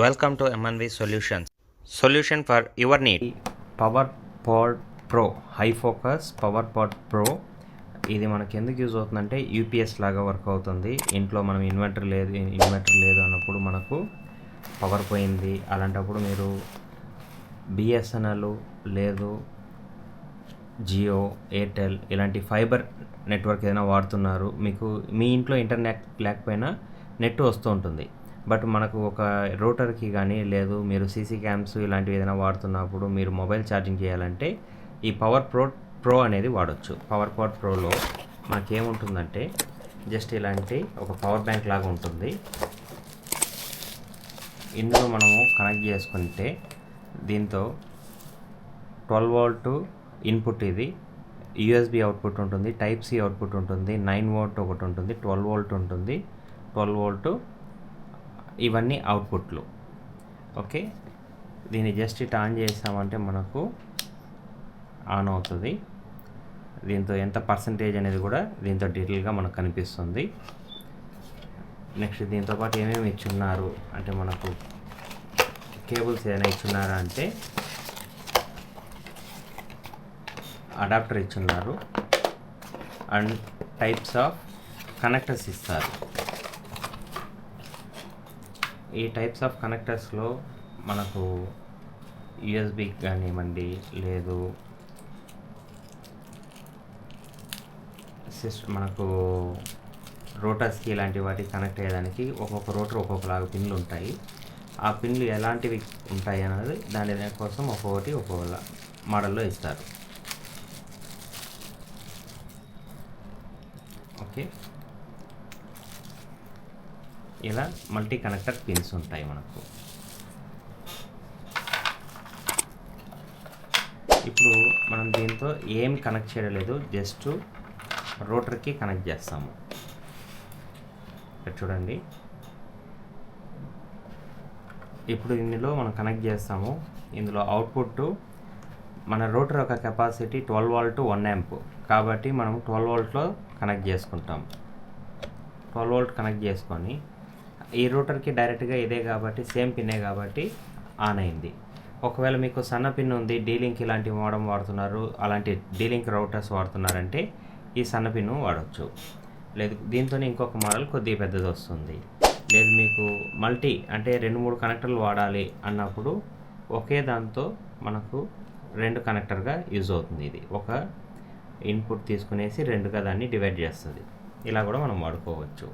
Welcome to MNV Solutions. Solution for your need. Power pod pro high focus power pod pro ఇది మనకి ఎందుకు use అవుతుందంటే UPS లాగా work అవుతుంది. ఇంట్లో మనం ఇన్వర్టర్ లేదు అన్నప్పుడు మనకు పవర్ పోయింది, అలాంటప్పుడు మీరు బిఎస్ఎన్ఎల్ లేదు జియో ఎయిర్టెల్ ఇలాంటి ఫైబర్ నెట్వర్క్ ఏదైనా వాడుతున్నారు, మీకు మీ ఇంట్లో ఇంటర్నెట్ లేకపోయినా నెట్ వస్తూ ఉంటుంది. బట్ మనకు ఒక రూటర్కి కానీ లేదు మీరు సీసీ క్యామ్స్ ఇలాంటివి ఏదైనా వాడుతున్నప్పుడు మీరు మొబైల్ ఛార్జింగ్ చేయాలంటే ఈ పవర్ ప్రో అనేది వాడచ్చు. పవర్ పాడ్ ప్రోలో మనకేముంటుందంటే జస్ట్ ఇలాంటి ఒక పవర్ బ్యాంక్ లాగా ఉంటుంది. ఇందులో మనము కనెక్ట్ చేసుకుంటే దీంతో 12 వోల్ట్ ఇన్పుట్, ఇది యూఎస్బి అవుట్పుట్ ఉంటుంది, టైప్ సి అవుట్పుట్ ఉంటుంది, 9 వోల్ట్ ఒకటి ఉంటుంది, 12 వోల్ట్ ఉంటుంది, 12 వోల్ట్ ఇవన్నీ అవుట్పుట్లు. ఓకే, దీన్ని జస్ట్ ఇట్ ఆన్ చేసామంటే మనకు ఆన్ అవుతుంది. దీంతో ఎంత పర్సంటేజ్ అనేది కూడా దీంతో డీటెయిల్గా మనకు కనిపిస్తుంది. నెక్స్ట్ దీంతో పాటు ఏమేమి ఇచ్చున్నారు అంటే మనకు కేబుల్స్ ఏదైనా ఇచ్చున్నారా అంటే అడాప్టర్ ఇచ్చున్నారు అండ్ టైప్స్ ఆఫ్ కనెక్టర్స్ ఇస్తారు. ఈ టైప్స్ ఆఫ్ కనెక్టర్స్లో మనకు యూఎస్బి కానివ్వండి లేదు మనకు రోటర్స్కి ఇలాంటి వాటికి కనెక్ట్ అయ్యేదానికి ఒక్కొక్క రోటర్ ఒక్కొక్కలాగా పిన్లు ఉంటాయి. ఆ పిన్లు ఎలాంటివి ఉంటాయి అనేది దాని కోసం ఒక్కొక్క మోడల్లో ఇస్తారు. ఓకే, ఇలా మల్టీ కనెక్టర్ పిన్స్ ఉంటాయి మనకు. ఇప్పుడు మనం దీంతో ఏం కనెక్ట్ చేయలేదు, జస్ట్ రోటర్కి కనెక్ట్ చేస్తాము. ఇక్కడ చూడండి, ఇప్పుడు ఇందులో మనం కనెక్ట్ చేస్తాము. ఇందులో అవుట్పుట్ మన రోటర్ యొక్క కెపాసిటీ 12 వోల్ట్ 1 యాంప్ కాబట్టి మనం 12 వోల్ట్లో కనెక్ట్ చేసుకుంటాం. 12 వోల్ట్ కనెక్ట్ చేసుకొని ఈ రూటర్కి డైరెక్ట్గా ఇదే కాబట్టి సేమ్ పిన్నే కాబట్టి ఆన్ అయింది. ఒకవేళ మీకు సన్న పిన్ ఉంది, డీలింక్ ఇలాంటి మోడల్ వాడుతున్నారు, అలాంటి డీలింక్ రౌటర్స్ వాడుతున్నారంటే ఈ సన్న పిన్ వాడచ్చు. లేదు దీంతోనే ఇంకొక మోడల్ కొద్దిగా పెద్దది వస్తుంది. లేదు మీకు మల్టీ అంటే 2-3 కనెక్టర్లు వాడాలి అన్నప్పుడు ఒకే దాంతో మనకు 2 కనెక్టర్గా యూజ్ అవుతుంది. ఇది ఒక ఇన్పుట్ తీసుకునేసి 2గా దాన్ని డివైడ్ చేస్తుంది. ఇలా కూడా మనం వాడుకోవచ్చు.